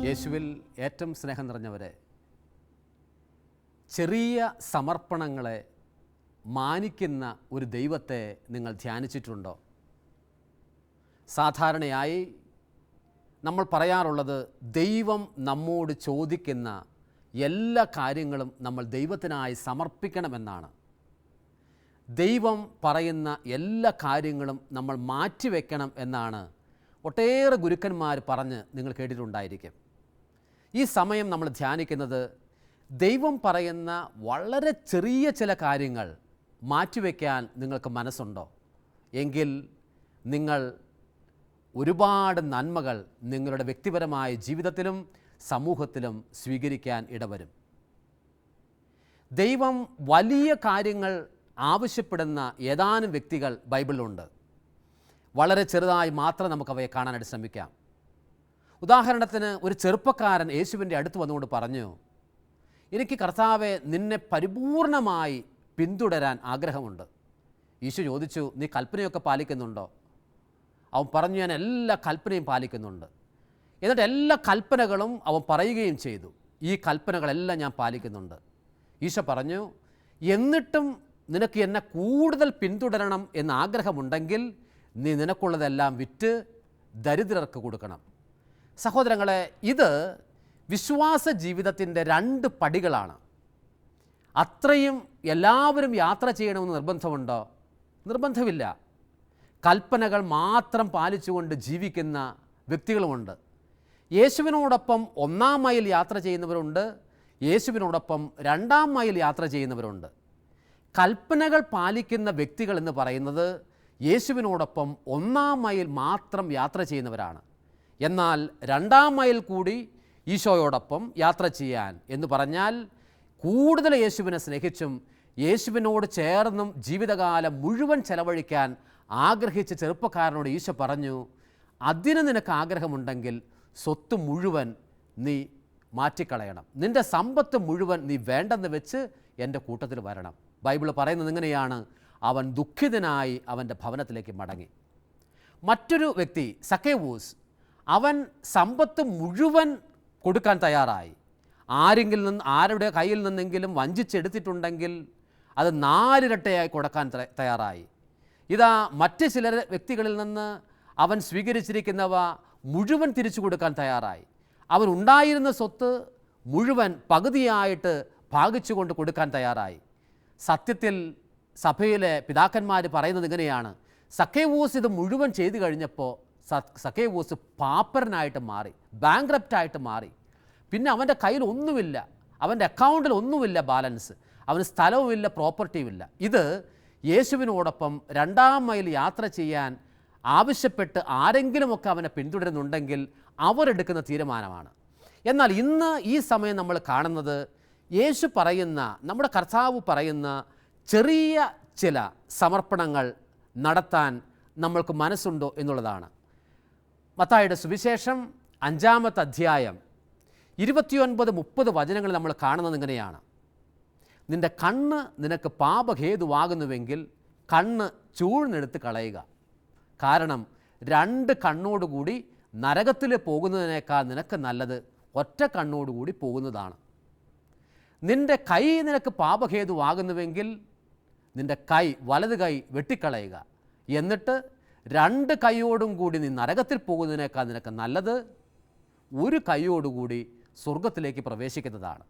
യേശുവിൽ ഏറ്റവും സ്നേഹം നിറഞ്ഞവരെ, ചെറിയ സമർപ്പണങ്ങളെ മാനിക്കുന്ന ഒരു ദൈവത്തെ നിങ്ങൾ ധ്യാനിച്ചിട്ടുണ്ടോ? സാധാരണയായി നമ്മൾ പറയാറുള്ളത് ദൈവം നമ്മോട് ചോദിക്കുന്ന എല്ലാ കാര്യങ്ങളും നമ്മൾ ദൈവത്തിനായി സമർപ്പിക്കണമെന്നാണ്. ദൈവം പറയുന്ന എല്ലാ കാര്യങ്ങളും നമ്മൾ മാറ്റിവെക്കണം എന്നാണ് ഒട്ടേറെ ഗുരുക്കന്മാർ പറഞ്ഞ് നിങ്ങൾ കേട്ടിട്ടുണ്ടായിരിക്കും. ഈ സമയം നമ്മൾ ധ്യാനിക്കുന്നത് ദൈവം പറയുന്ന വളരെ ചെറിയ ചില കാര്യങ്ങൾ മാറ്റിവെക്കാൻ നിങ്ങൾക്ക് മനസ്സുണ്ടോ? എങ്കിൽ നിങ്ങൾ ഒരുപാട് നന്മകൾ നിങ്ങളുടെ വ്യക്തിപരമായ ജീവിതത്തിലും സമൂഹത്തിലും സ്വീകരിക്കാൻ ഇടവരും. ദൈവം വലിയ കാര്യങ്ങൾ ആവശ്യപ്പെടുന്ന ഏതാനും വ്യക്തികൾ ബൈബിളിലുണ്ട്. വളരെ ചെറുതായി മാത്രം നമുക്കവയെ കാണാനായിട്ട് ശ്രമിക്കാം. ഉദാഹരണത്തിന്, ഒരു ചെറുപ്പക്കാരൻ യേശുവിൻ്റെ അടുത്ത് വന്നുകൊണ്ട് പറഞ്ഞു, എനിക്ക് കർത്താവെ നിന്നെ പരിപൂർണമായി പിന്തുടരാൻ ആഗ്രഹമുണ്ട്. യേശു ചോദിച്ചു, നീ കൽപ്പനയൊക്കെ പാലിക്കുന്നുണ്ടോ? അവൻ പറഞ്ഞു, ഞാൻ എല്ലാ കൽപ്പനയും പാലിക്കുന്നുണ്ട്. എന്നിട്ട് എല്ലാ കൽപ്പനകളും അവൻ പറയുകയും ചെയ്തു, ഈ കൽപ്പനകളെല്ലാം ഞാൻ പാലിക്കുന്നുണ്ട്. ഈശോ പറഞ്ഞു, എന്നിട്ടും നിനക്ക് എന്നെ കൂടുതൽ പിന്തുടരണം എന്ന് ആഗ്രഹമുണ്ടെങ്കിൽ നീ നിനക്കുള്ളതെല്ലാം വിറ്റ് ദരിദ്രർക്ക് കൊടുക്കണം. സഹോദരങ്ങളെ, ഇത് വിശ്വാസ ജീവിതത്തിൻ്റെ 2 പടികളാണ്. അത്രയും എല്ലാവരും യാത്ര ചെയ്യണമെന്ന് നിർബന്ധമുണ്ടോ? നിർബന്ധമില്ല. കൽപ്പനകൾ മാത്രം പാലിച്ചുകൊണ്ട് ജീവിക്കുന്ന വ്യക്തികളുമുണ്ട്. യേശുവിനോടൊപ്പം 1-ാം മൈൽ യാത്ര ചെയ്യുന്നവരുണ്ട്, യേശുവിനോടൊപ്പം 2-ാം മൈൽ യാത്ര ചെയ്യുന്നവരുണ്ട്. കൽപ്പനകൾ പാലിക്കുന്ന വ്യക്തികൾ എന്ന് പറയുന്നത് യേശുവിനോടൊപ്പം 1-ാം മൈൽ മാത്രം യാത്ര ചെയ്യുന്നവരാണ്. എന്നാൽ 2-ാം മൈൽ കൂടി ഈശോയോടൊപ്പം യാത്ര ചെയ്യാൻ എന്ന് പറഞ്ഞാൽ കൂടുതൽ യേശുവിനെ സ്നേഹിച്ചും യേശുവിനോട് ചേർന്നും ജീവിതകാലം മുഴുവൻ ചെലവഴിക്കാൻ ആഗ്രഹിച്ച ചെറുപ്പക്കാരനോട് ഈശോ പറഞ്ഞു, അതിന് നിനക്ക് ആഗ്രഹമുണ്ടെങ്കിൽ സ്വത്ത് മുഴുവൻ നീ മാറ്റിക്കളയണം, നിൻ്റെ സമ്പത്ത് മുഴുവൻ നീ വേണ്ടെന്ന് വെച്ച് എൻ്റെ കൂട്ടത്തിൽ വരണം. ബൈബിൾ പറയുന്നത് ഇങ്ങനെയാണ്, അവൻ ദുഃഖിതനായി അവൻ്റെ ഭവനത്തിലേക്ക് മടങ്ങി. മറ്റൊരു വ്യക്തി സക്കേവൂസ്, അവൻ സമ്പത്ത് മുഴുവൻ കൊടുക്കാൻ തയ്യാറായി. ആരുടെ കയ്യിൽ നിന്നെങ്കിലും വഞ്ചിച്ചെടുത്തിട്ടുണ്ടെങ്കിൽ അത് 4 ഇരട്ടയായി കൊടുക്കാൻ തയ്യാറായി. ഇതാ മറ്റ് ചില വ്യക്തികളിൽ നിന്ന് അവൻ സ്വീകരിച്ചിരിക്കുന്നവ മുഴുവൻ തിരിച്ചു കൊടുക്കാൻ തയ്യാറായി. അവൻ ഉണ്ടായിരുന്ന സ്വത്ത് മുഴുവൻ പകുതിയായിട്ട് ഭാഗിച്ചുകൊണ്ട് കൊടുക്കാൻ തയ്യാറായി. സത്യത്തിൽ സഭയിലെ പിതാക്കന്മാർ പറയുന്നത് ഇങ്ങനെയാണ്, സക്കേവൂസ് ഇത് മുഴുവൻ ചെയ്തു കഴിഞ്ഞപ്പോൾ സക്കേവൂസ് പാപ്പരനായിട്ട് മാറി, ബാങ്ക്രപ്റ്റായിട്ട് മാറി. പിന്നെ അവൻ്റെ കയ്യിൽ ഒന്നുമില്ല, അവൻ്റെ അക്കൗണ്ടിൽ ഒന്നുമില്ല ബാലൻസ്, അവന് സ്ഥലവുമില്ല, പ്രോപ്പർട്ടിയുമില്ല. ഇത് യേശുവിനോടൊപ്പം 2-ാം മൈൽ യാത്ര ചെയ്യാൻ ആവശ്യപ്പെട്ട് ആരെങ്കിലുമൊക്കെ അവനെ പിന്തുടരുന്നുണ്ടെങ്കിൽ അവരെടുക്കുന്ന തീരുമാനമാണ്. എന്നാൽ ഇന്ന് ഈ സമയം നമ്മൾ കാണുന്നത് യേശു പറയുന്ന, നമ്മുടെ കർത്താവ് പറയുന്ന ചെറിയ ചില സമർപ്പണങ്ങൾ നടത്താൻ നമ്മൾക്ക് മനസ്സുണ്ടോ എന്നുള്ളതാണ്. മത്തായിയുടെ സുവിശേഷം 5-ാമത്തെ അധ്യായം 29-30 വചനങ്ങൾ നമ്മൾ കാണുന്നത് ഇങ്ങനെയാണ്, നിൻ്റെ കണ്ണ് നിനക്ക് പാപഹേതുവാകുന്നുവെങ്കിൽ കണ്ണ് ചൂഴ്ന്നെടുത്ത് കളയുക. കാരണം 2 കണ്ണോടുകൂടി നരകത്തിൽ പോകുന്നതിനേക്കാൾ നിനക്ക് നല്ലത് ഒറ്റ കണ്ണോടുകൂടി പോകുന്നതാണ്. നിൻ്റെ കൈ നിനക്ക് പാപഹേതുവാകുന്നുവെങ്കിൽ നിൻ്റെ വലത് കൈ വെട്ടിക്കളയുക. എന്നിട്ട് 2 കൈയോടും കൂടി നീ നരകത്തിൽ പോകുന്നതിനേക്കാൾ നിനക്ക് നല്ലത് ഒരു കൈയോടുകൂടി സ്വർഗത്തിലേക്ക് പ്രവേശിക്കുന്നതാണ്.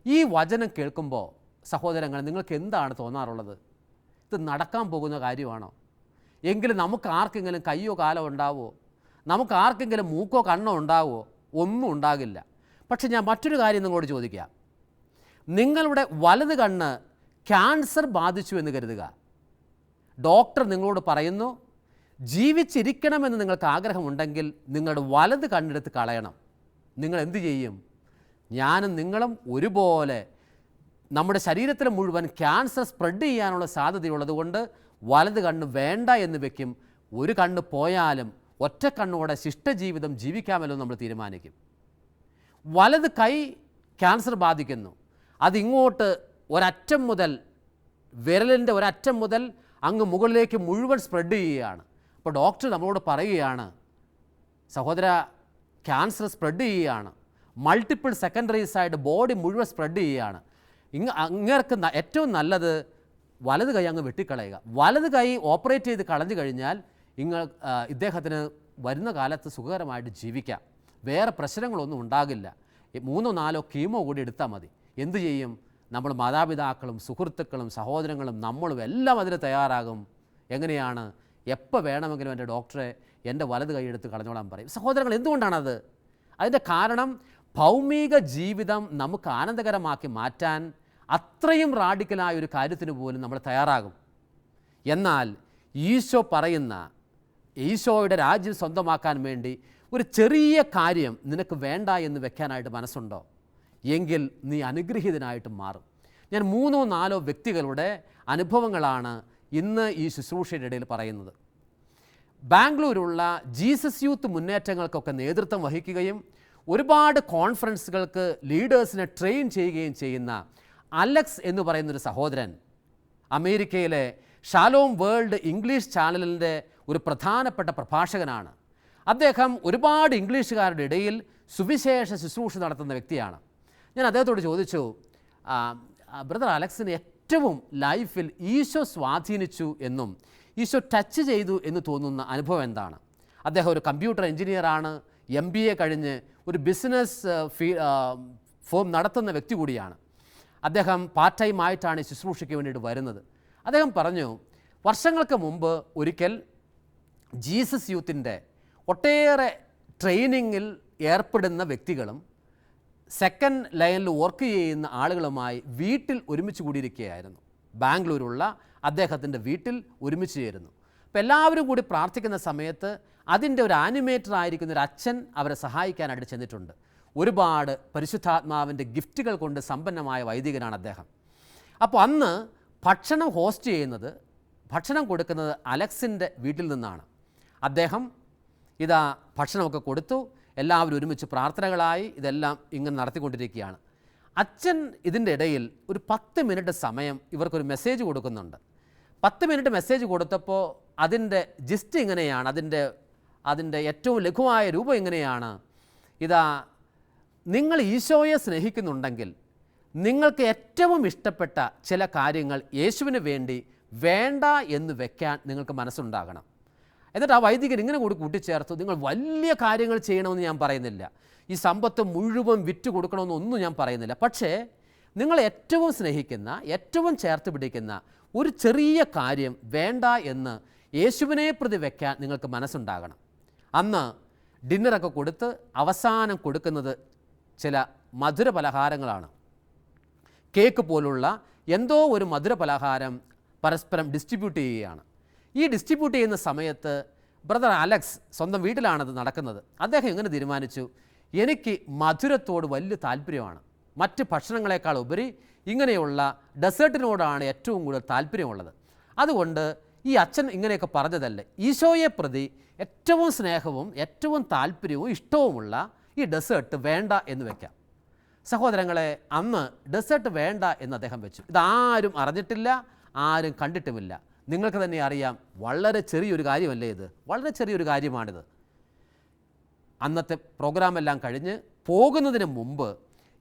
ഈ വചനം കേൾക്കുമ്പോൾ സഹോദരങ്ങൾ, നിങ്ങൾക്ക് എന്താണ് തോന്നാറുള്ളത്? ഇത് നടക്കാൻ പോകുന്ന കാര്യമാണോ? എങ്കിലും നമുക്ക് ആർക്കെങ്കിലും കയ്യോ കാലോ ഉണ്ടാവുമോ? നമുക്ക് ആർക്കെങ്കിലും മൂക്കോ കണ്ണോ ഉണ്ടാവുമോ? ഒന്നും ഉണ്ടാകില്ല. പക്ഷെ ഞാൻ മറ്റൊരു കാര്യം നിങ്ങളോട് ചോദിക്കാം. നിങ്ങളുടെ വലത് കണ്ണ് ക്യാൻസർ ബാധിച്ചു എന്ന് കരുതുക. ഡോക്ടർ നിങ്ങളോട് പറയുന്നു, ജീവിച്ചിരിക്കണമെന്ന് നിങ്ങൾക്ക് ആഗ്രഹമുണ്ടെങ്കിൽ നിങ്ങളുടെ വലത് കണ്ണെടുത്ത് കളയണം. നിങ്ങൾ എന്തു ചെയ്യും? ഞാനും നിങ്ങളും ഒരുപോലെ നമ്മുടെ ശരീരത്തിൽ മുഴുവൻ ക്യാൻസർ സ്പ്രെഡ് ചെയ്യാനുള്ള സാധ്യതയുള്ളതുകൊണ്ട് വലത് കണ്ണ് വേണ്ട എന്ന് വെക്കും. ഒരു കണ്ണ് പോയാലും ഒറ്റ കണ്ണോടെ ശിഷ്ടജീവിതം ജീവിക്കാമല്ലോ നമ്മൾ തീരുമാനിക്കും. വലത് കൈ ക്യാൻസർ ബാധിക്കുന്നു, അതിങ്ങോട്ട് ഒരറ്റം മുതൽ, വിരലിൻ്റെ ഒരറ്റം മുതൽ അങ്ങ് മുകളിലേക്ക് മുഴുവൻ സ്പ്രെഡ് ചെയ്യുകയാണ്. അപ്പോൾ ഡോക്ടർ നമ്മളോട് പറയുകയാണ്, സഹോദര, ക്യാൻസർ സ്പ്രെഡ് ചെയ്യുകയാണ്. മൾട്ടിപ്പിൾ സെക്കൻഡറീസ് ആയിട്ട് ബോഡി മുഴുവൻ സ്പ്രെഡ് ചെയ്യുകയാണ്. ഇങ്ങർക്ക് ഏറ്റവും നല്ലത് വലത് കൈ അങ്ങ് വെട്ടിക്കളയുക. വലത് കൈ ഓപ്പറേറ്റ് ചെയ്ത് കളഞ്ഞു കഴിഞ്ഞാൽ ഇദ്ദേഹത്തിന് വരുന്ന കാലത്ത് സുഖകരമായിട്ട് ജീവിക്കാം. വേറെ പ്രശ്നങ്ങളൊന്നും ഉണ്ടാകില്ല. 3-4 കീമോ കൂടി എടുത്താൽ മതി. എന്തു ചെയ്യും? നമ്മൾ മാതാപിതാക്കളും സുഹൃത്തുക്കളും സഹോദരങ്ങളും നമ്മളും എല്ലാം അതിന് തയ്യാറാകും. എങ്ങനെയാണ്? എപ്പോൾ വേണമെങ്കിലും എൻ്റെ ഡോക്ടറെ എൻ്റെ വലത് കൈ എടുത്ത് കളഞ്ഞോളാൻ പറയും. സഹോദരങ്ങൾ, എന്തുകൊണ്ടാണത്? അതിൻ്റെ കാരണം ഭൗമിക ജീവിതം നമുക്ക് ആനന്ദകരമാക്കി മാറ്റാൻ അത്രയും റാഡിക്കലായ ഒരു കാര്യത്തിന് പോലും നമ്മൾ തയ്യാറാകും. എന്നാൽ ഈശോ പറയുന്ന, ഈശോയുടെ രാജ്യം സ്വന്തമാക്കാൻ വേണ്ടി ഒരു ചെറിയ കാര്യം നിനക്ക് വേണ്ട എന്ന് വെക്കാനായിട്ട് മനസ്സുണ്ടോ? എങ്കിൽ നീ അനുഗ്രഹീതനായിട്ട് മാറും. ഞാൻ 3-4 വ്യക്തികളുടെ അനുഭവങ്ങളാണ് ഇന്ന് ഈ ശുശ്രൂഷയുടെ ഇടയിൽ പറയുന്നത്. ബാംഗ്ലൂരുള്ള ജീസസ് യൂത്ത് മുന്നേറ്റങ്ങൾക്കൊക്കെ നേതൃത്വം വഹിക്കുകയും ഒരുപാട് കോൺഫറൻസുകൾക്ക് ലീഡേഴ്സിനെ ട്രെയിൻ ചെയ്യുകയും ചെയ്യുന്ന അലക്സ് എന്ന് പറയുന്നൊരു സഹോദരൻ അമേരിക്കയിലെ ഷാലോം വേൾഡ് ഇംഗ്ലീഷ് ചാനലിൻ്റെ ഒരു പ്രധാനപ്പെട്ട പ്രഭാഷകനാണ്. അദ്ദേഹം ഒരുപാട് ഇംഗ്ലീഷുകാരുടെ ഇടയിൽ സുവിശേഷ ശുശ്രൂഷ നടത്തുന്ന വ്യക്തിയാണ്. ഞാൻ അദ്ദേഹത്തോട് ചോദിച്ചു, ബ്രദർ അലക്സിന് ഏറ്റവും ലൈഫിൽ ഈശോ സ്വാധീനിച്ചു എന്നും ഈശോ ടച്ച് ചെയ്തു എന്ന് തോന്നുന്ന അനുഭവം എന്താണ്? അദ്ദേഹം ഒരു കമ്പ്യൂട്ടർ എഞ്ചിനീയറാണ്. MBA കഴിഞ്ഞ് ഒരു ബിസിനസ് ഫോം നടത്തുന്ന വ്യക്തി കൂടിയാണ്. അദ്ദേഹം പാർട്ട് ടൈം ആയിട്ടാണ് ഈ ശുശ്രൂഷയ്ക്ക് വേണ്ടിയിട്ട് വരുന്നത്. അദ്ദേഹം പറഞ്ഞു, വർഷങ്ങൾക്ക് മുമ്പ് ഒരിക്കൽ ജീസസ് യൂത്തിൻ്റെ ഒട്ടേറെ ട്രെയിനിങ്ങിൽ ഏർപ്പെടുന്ന വ്യക്തികളും സെക്കൻഡ് ലൈനിൽ വർക്ക് ചെയ്യുന്ന ആളുകളുമായി വീട്ടിൽ ഒരുമിച്ച് കൂടിയിരിക്കുകയായിരുന്നു. ബാംഗ്ലൂരുള്ള അദ്ദേഹത്തിൻ്റെ വീട്ടിൽ ഒരുമിച്ച് ചേരുന്നു. അപ്പോൾ എല്ലാവരും കൂടി പ്രാർത്ഥിക്കുന്ന സമയത്ത് അതിൻ്റെ ഒരു ആനിമേറ്റർ ആയിരിക്കുന്ന ഒരു അച്ഛൻ അവരെ സഹായിക്കാനായിട്ട് ചെന്നിട്ടുണ്ട്. ഒരുപാട് പരിശുദ്ധാത്മാവിൻ്റെ ഗിഫ്റ്റുകൾ കൊണ്ട് സമ്പന്നമായ വൈദികനാണ് അദ്ദേഹം. അപ്പോൾ അന്ന് ഭക്ഷണം ഹോസ്റ്റ് ചെയ്യുന്നത്, ഭക്ഷണം കൊടുക്കുന്നത് അലക്സിൻ്റെ വീട്ടിൽ നിന്നാണ്. അദ്ദേഹം ഇതാ ഭക്ഷണമൊക്കെ കൊടുത്തു. എല്ലാവരും ഒരുമിച്ച് പ്രാർത്ഥനകളായി ഇതെല്ലാം ഇങ്ങനെ നടത്തിക്കൊണ്ടിരിക്കുകയാണ്. അച്ഛൻ ഇതിൻ്റെ ഇടയിൽ ഒരു 10 മിനിറ്റ് സമയം ഇവർക്കൊരു മെസ്സേജ് കൊടുക്കുന്നുണ്ട്. 10 മിനിറ്റ് മെസ്സേജ് കൊടുത്തപ്പോൾ അതിൻ്റെ ജിസ്റ്റ് ഇങ്ങനെയാണ്, അതിൻ്റെ ഏറ്റവും ലഘുവായ രൂപം ഇങ്ങനെയാണ്: ഇതാ, നിങ്ങൾ ഈശോയെ സ്നേഹിക്കുന്നുണ്ടെങ്കിൽ നിങ്ങൾക്ക് ഏറ്റവും ഇഷ്ടപ്പെട്ട ചില കാര്യങ്ങൾ യേശുവിന് വേണ്ടി വേണ്ട എന്ന് വെക്കാൻ നിങ്ങൾക്ക് മനസ്സുണ്ടാകണം. എന്നിട്ട് ആ വൈദികൻ ഇങ്ങനെ കൂടി കൂട്ടിച്ചേർത്തു, നിങ്ങൾ വലിയ കാര്യങ്ങൾ ചെയ്യണമെന്ന് ഞാൻ പറയുന്നില്ല, ഈ സമ്പത്ത് മുഴുവൻ വിറ്റ് കൊടുക്കണമെന്നൊന്നും ഞാൻ പറയുന്നില്ല, പക്ഷേ നിങ്ങൾ ഏറ്റവും സ്നേഹിക്കുന്ന, ഏറ്റവും ചേർത്ത് പിടിക്കുന്ന ഒരു ചെറിയ കാര്യം വേണ്ട എന്ന് യേശുവിനെ പ്രതി വെക്കാൻ നിങ്ങൾക്ക് മനസ്സുണ്ടാകണം. അന്ന് ഡിന്നറൊക്കെ കൊടുത്ത് അവസാനം കൊടുക്കുന്നത് ചില മധുര പലഹാരങ്ങളാണ്. കേക്ക് പോലുള്ള എന്തോ ഒരു മധുര പലഹാരം പരസ്പരം ഡിസ്ട്രിബ്യൂട്ട് ചെയ്യുകയാണ്. ഈ ഡിസ്ട്രിബ്യൂട്ട് ചെയ്യുന്ന സമയത്ത് ബ്രദർ അലക്സ് സ്വന്തം വീട്ടിലാണത് നടക്കുന്നത്. അദ്ദേഹം എങ്ങനെ തീരുമാനിച്ചു, എനിക്ക് മധുരത്തോട് വലിയ താല്പര്യമാണ്, മറ്റ് ഭക്ഷണങ്ങളെക്കാൾ ഉപരി ഇങ്ങനെയുള്ള ഡെസേർട്ടിനോടാണ് ഏറ്റവും കൂടുതൽ താല്പര്യമുള്ളത്. അതുകൊണ്ട് ഈ അച്ഛൻ ഇങ്ങനെയൊക്കെ പറഞ്ഞതല്ലേ, ഈശോയെ പ്രതി ഏറ്റവും സ്നേഹവും ഏറ്റവും താല്പര്യവും ഇഷ്ടവുമുള്ള ഈ ഡെസേർട്ട് വേണ്ട എന്ന് വെക്കാം. സഹോദരങ്ങളെ, അന്ന് ഡെസേർട്ട് വേണ്ട എന്ന് അദ്ദേഹം വെച്ചു. ഇതാരും അറിഞ്ഞിട്ടില്ല, ആരും കണ്ടിട്ടുമില്ല. നിങ്ങൾക്ക് തന്നെ അറിയാം, വളരെ ചെറിയൊരു കാര്യമല്ലേ ഇത്, വളരെ ചെറിയൊരു കാര്യമാണിത്. അന്നത്തെ പ്രോഗ്രാമെല്ലാം കഴിഞ്ഞ് പോകുന്നതിന് മുമ്പ്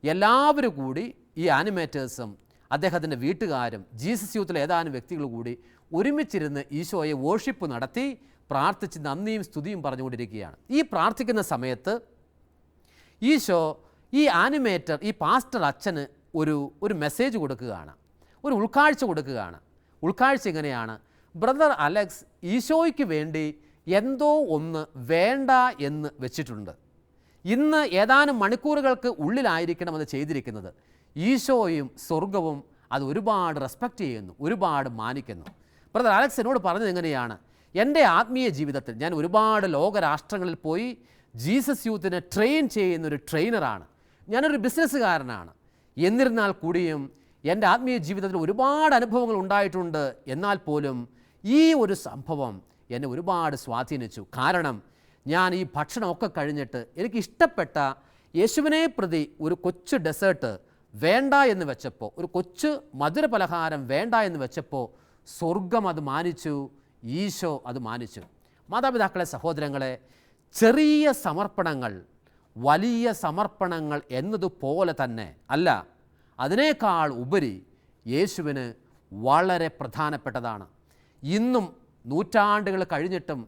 എല്ലാവരും കൂടി, ഈ ആനിമേറ്റേഴ്സും അദ്ദേഹത്തിൻ്റെ വീട്ടുകാരും ജീസസ് യൂത്തിലെ ഏതാനും വ്യക്തികൾ കൂടി ഒരുമിച്ചിരുന്ന് ഈശോയെ വോർഷിപ്പ് നടത്തി പ്രാർത്ഥിച്ച് നന്ദിയും സ്തുതിയും പറഞ്ഞുകൊണ്ടിരിക്കുകയാണ്. ഈ പ്രാർത്ഥിക്കുന്ന സമയത്ത് ഈശോ ഈ ആനിമേറ്റർ, ഈ പാസ്റ്റർ അച്ഛന് ഒരു മെസ്സേജ് കൊടുക്കുകയാണ്, ഒരു ഉൾക്കാഴ്ച കൊടുക്കുകയാണ്. ഉൾക്കാഴ്ച ഇങ്ങനെയാണ്: ബ്രദർ അലക്സ് ഈശോയ്ക്ക് വേണ്ടി എന്തോ ഒന്ന് വേണ്ട എന്ന് വെച്ചിട്ടുണ്ട്. ഇന്ന് ഏതാനും മണിക്കൂറുകൾക്ക് ഉള്ളിലായിരിക്കണം അത് ചെയ്തിരിക്കുന്നത്. ഈശോയും സ്വർഗവും അത് ഒരുപാട് റെസ്പെക്റ്റ് ചെയ്യുന്നു, ഒരുപാട് മാനിക്കുന്നു. ബ്രദർ അലക്സ് എന്നോട് പറഞ്ഞത് എങ്ങനെയാണ്: എൻ്റെ ആത്മീയ ജീവിതത്തിൽ ഞാൻ ഒരുപാട് ലോകരാഷ്ട്രങ്ങളിൽ പോയി ജീസസ് യൂത്തിനെ ട്രെയിൻ ചെയ്യുന്നൊരു ട്രെയിനറാണ്, ഞാനൊരു ബിസിനസ്സുകാരനാണ്. എന്നിരുന്നാൽ കൂടിയും എൻ്റെ ആത്മീയ ജീവിതത്തിൽ ഒരുപാട് അനുഭവങ്ങൾ ഉണ്ടായിട്ടുണ്ട്. എന്നാൽ പോലും ഈ ഒരു സംഭവം എന്നെ ഒരുപാട് സ്വാധീനിച്ചു. കാരണം ഞാൻ ഈ ഭക്ഷണമൊക്കെ കഴിഞ്ഞിട്ട് എനിക്ക് ഇഷ്ടപ്പെട്ട യേശുവിനെ പ്രതി ഒരു കൊച്ചു ഡെസേർട്ട് വേണ്ട എന്ന് വെച്ചപ്പോൾ, ഒരു കൊച്ചു മധുര പലഹാരം വേണ്ട എന്ന് വെച്ചപ്പോൾ സ്വർഗം അത് മാനിച്ചു, ഈശോ അത് മാനിച്ചു. മാതാപിതാക്കളെ, സഹോദരങ്ങളെ, ചെറിയ സമർപ്പണങ്ങൾ വലിയ സമർപ്പണങ്ങൾ എന്നതുപോലെ തന്നെ അല്ല, അതിനേക്കാൾ ഉപരി യേശുവിന് വളരെ പ്രധാനപ്പെട്ടതാണ്. ഇന്നും നൂറ്റാണ്ടുകൾ കഴിഞ്ഞിട്ടും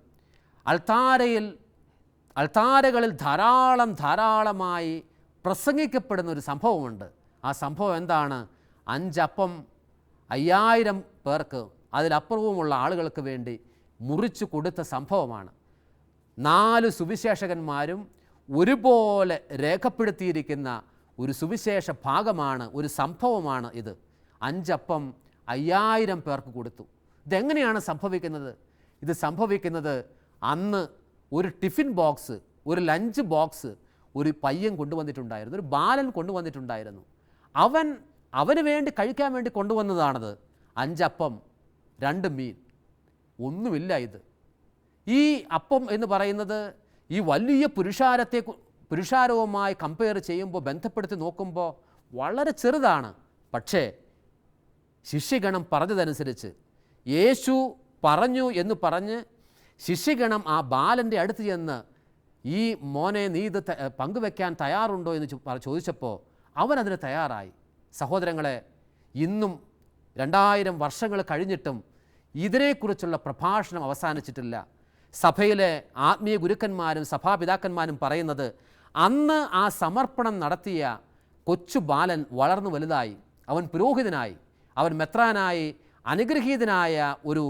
അൾത്താരകളിൽ ധാരാളമായി പ്രസംഗിക്കപ്പെടുന്ന ഒരു സംഭവമുണ്ട്. ആ സംഭവം എന്താണ്? 5 അപ്പം 5000 പേർക്ക് അതിലപ്പുറവുമുള്ള ആളുകൾക്ക് വേണ്ടി മുറിച്ചു കൊടുത്ത സംഭവമാണ്. 4 സുവിശേഷകന്മാരും ഒരുപോലെ രേഖപ്പെടുത്തിയിരിക്കുന്ന ഒരു സുവിശേഷ ഭാഗമാണ്, ഒരു സംഭവമാണ് ഇത്. 5 അപ്പം 5000 പേർക്ക് കൊടുത്തു. ഇതെങ്ങനെയാണ് സംഭവിക്കുന്നത്? ഇത് സംഭവിക്കുന്നത് അന്ന് ഒരു ടിഫിൻ ബോക്സ്, ഒരു ലഞ്ച് ബോക്സ് ഒരു പയ്യൻ കൊണ്ടുവന്നിട്ടുണ്ടായിരുന്നു, ഒരു ബാലൻ കൊണ്ടുവന്നിട്ടുണ്ടായിരുന്നു. അവന് വേണ്ടി കഴിക്കാൻ വേണ്ടി കൊണ്ടുവന്നതാണത്. 5 അപ്പം 2 മീൻ, ഒന്നുമില്ല. ഈ അപ്പം എന്ന് പറയുന്നത് ഈ വലിയ പുരുഷാരവുമായി കമ്പയർ ചെയ്യുമ്പോൾ, ബന്ധപ്പെടുത്തി നോക്കുമ്പോൾ വളരെ ചെറുതാണ്. പക്ഷേ ശിഷ്യഗണം പറഞ്ഞതനുസരിച്ച്, യേശു പറഞ്ഞു എന്ന് പറഞ്ഞ് ശിഷ്യഗണം ആ ബാലൻ്റെ അടുത്ത് ചെന്ന്, ഈ മോനെ നീ ഇത് പങ്കുവെക്കാൻ തയ്യാറുണ്ടോ എന്ന് ചോദിച്ചപ്പോൾ അവനതിന് തയ്യാറായി. സഹോദരങ്ങളെ, ഇന്നും 2000 വർഷങ്ങൾ കഴിഞ്ഞിട്ടും ഇതിനെക്കുറിച്ചുള്ള പ്രഭാഷണം അവസാനിച്ചിട്ടില്ല. സഭയിലെ ആത്മീയ ഗുരുക്കന്മാരും സഭാപിതാക്കന്മാരും പറയുന്നത്, അന്ന് ആ സമർപ്പണം നടത്തിയ കൊച്ചു ബാലൻ വളർന്നു വലുതായി, അവൻ പുരോഹിതനായി, അവൻ മെത്രാനായി, അനുഗ്രഹീതനായ ഒരു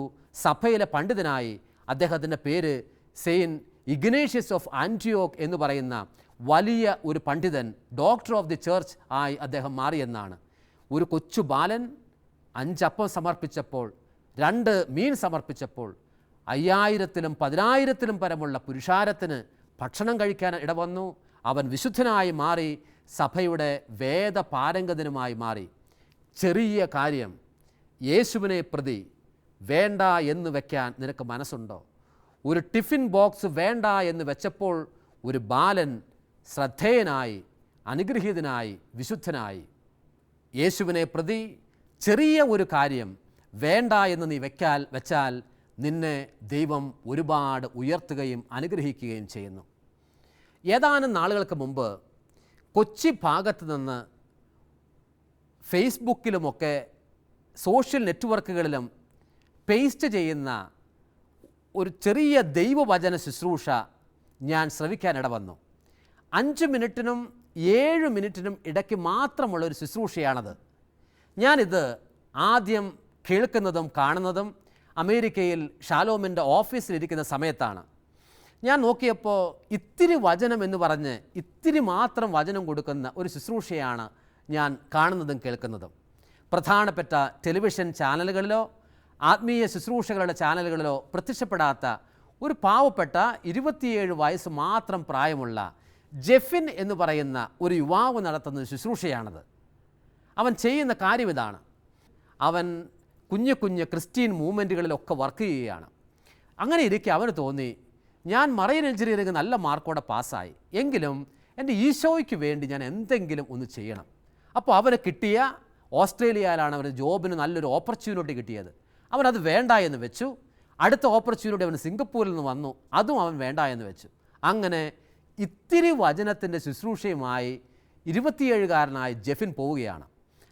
സഭയിലെ പണ്ഡിതനായി. അദ്ദേഹത്തിൻ്റെ പേര് സെയിൻറ്റ് ഇഗ്നേഷ്യസ് ഓഫ് ആൻറ്റിയോക്ക് എന്ന് പറയുന്ന വലിയ ഒരു പണ്ഡിതൻ, ഡോക്ടർ ഓഫ് ദി ചർച്ച് ആയി അദ്ദേഹം മാറിയെന്നാണ്. ഒരു കൊച്ചു ബാലൻ 5 അപ്പം സമർപ്പിച്ചപ്പോൾ, 2 മീൻ സമർപ്പിച്ചപ്പോൾ 5000-ലും 10,000-ലും പരമുള്ള പുരുഷാരത്തിന് ഭക്ഷണം കഴിക്കാൻ ഇടവന്നു. അവൻ വിശുദ്ധനായി മാറി, സഭയുടെ വേദപാരംഗതനുമായി മാറി. ചെറിയ കാര്യം യേശുവിനെ പ്രതി വേണ്ട എന്ന് വയ്ക്കാൻ നിനക്ക് മനസ്സുണ്ടോ? ഒരു ടിഫിൻ ബോക്സ് വേണ്ട എന്ന് വെച്ചപ്പോൾ ഒരു ബാലൻ ശ്രദ്ധേയനായി, അനുഗ്രഹീതനായി, വിശുദ്ധനായി. യേശുവിനെ പ്രതി ചെറിയ ഒരു കാര്യം വേണ്ട എന്ന് നീ വെച്ചാൽ നിന്നെ ദൈവം ഒരുപാട് ഉയർത്തുകയും അനുഗ്രഹിക്കുകയും ചെയ്യുന്നു. ഏതാനും നാളുകൾക്ക് മുമ്പ് കൊച്ചി ഭാഗത്ത് നിന്ന് ഫേസ്ബുക്കിലുമൊക്കെ സോഷ്യൽ നെറ്റ്വർക്കുകളിലും പേസ്റ്റ് ചെയ്യുന്ന ഒരു ചെറിയ ദൈവവചന ശുശ്രൂഷ ഞാൻ ശ്രവിക്കാനിട വന്നു. 5 മിനിറ്റിനും 7 മിനിറ്റിനും ഇടയ്ക്ക് മാത്രമുള്ളൊരു ശുശ്രൂഷയാണത്. ഞാനിത് ആദ്യം കേൾക്കുന്നതും കാണുന്നതും അമേരിക്കയിൽ ഷാലോമിൻ്റെ ഓഫീസിലിരിക്കുന്ന സമയത്താണ്. ഞാൻ നോക്കിയപ്പോൾ ഇത്തിരി വചനം എന്ന് പറഞ്ഞ് ഇത്തിരി മാത്രം വചനം കൊടുക്കുന്ന ഒരു ശുശ്രൂഷയാണ് ഞാൻ കാണുന്നതും കേൾക്കുന്നതും. പ്രധാനപ്പെട്ട ടെലിവിഷൻ ചാനലുകളിലോ ആത്മീയ ശുശ്രൂഷകളുടെ ചാനലുകളിലോ പ്രത്യക്ഷപ്പെടാത്ത ഒരു പാവപ്പെട്ട 27 വയസ്സ് മാത്രം പ്രായമുള്ള ജെഫിൻ എന്ന് പറയുന്ന ഒരു യുവാവ് നടത്തുന്ന ശുശ്രൂഷയാണത്. അവൻ ചെയ്യുന്ന കാര്യം ഇതാണ്. അവൻ കുഞ്ഞു ക്രിസ്ത്യൻ മൂവ്മെൻറ്റുകളിലൊക്കെ വർക്ക് ചെയ്യുകയാണ്. അങ്ങനെ ഇരിക്കെ അവന് തോന്നി, ഞാൻ മറൈൻ എഞ്ചിനീയറിംഗ് നല്ല മാർക്കോടെ പാസ്സായി, എങ്കിലും എൻ്റെ ഈശോയ്ക്ക് വേണ്ടി ഞാൻ എന്തെങ്കിലും ഒന്ന് ചെയ്യണം. അപ്പോൾ അവന് കിട്ടിയ, ഓസ്ട്രേലിയയിലാണ് അവന് ജോബിന് നല്ലൊരു ഓപ്പർച്യൂണിറ്റി കിട്ടിയത്. അവനത് വേണ്ട എന്ന് വെച്ചു. അടുത്ത ഓപ്പർച്യൂണിറ്റി അവന് സിംഗപ്പൂരിൽ നിന്ന് വന്നു, അതും അവൻ വേണ്ട എന്ന് വെച്ചു. അങ്ങനെ ഇത്തിരി വചനത്തിൻ്റെ ശുശ്രൂഷയുമായി 27-കാരനായ ജെഫിൻ പോവുകയാണ്.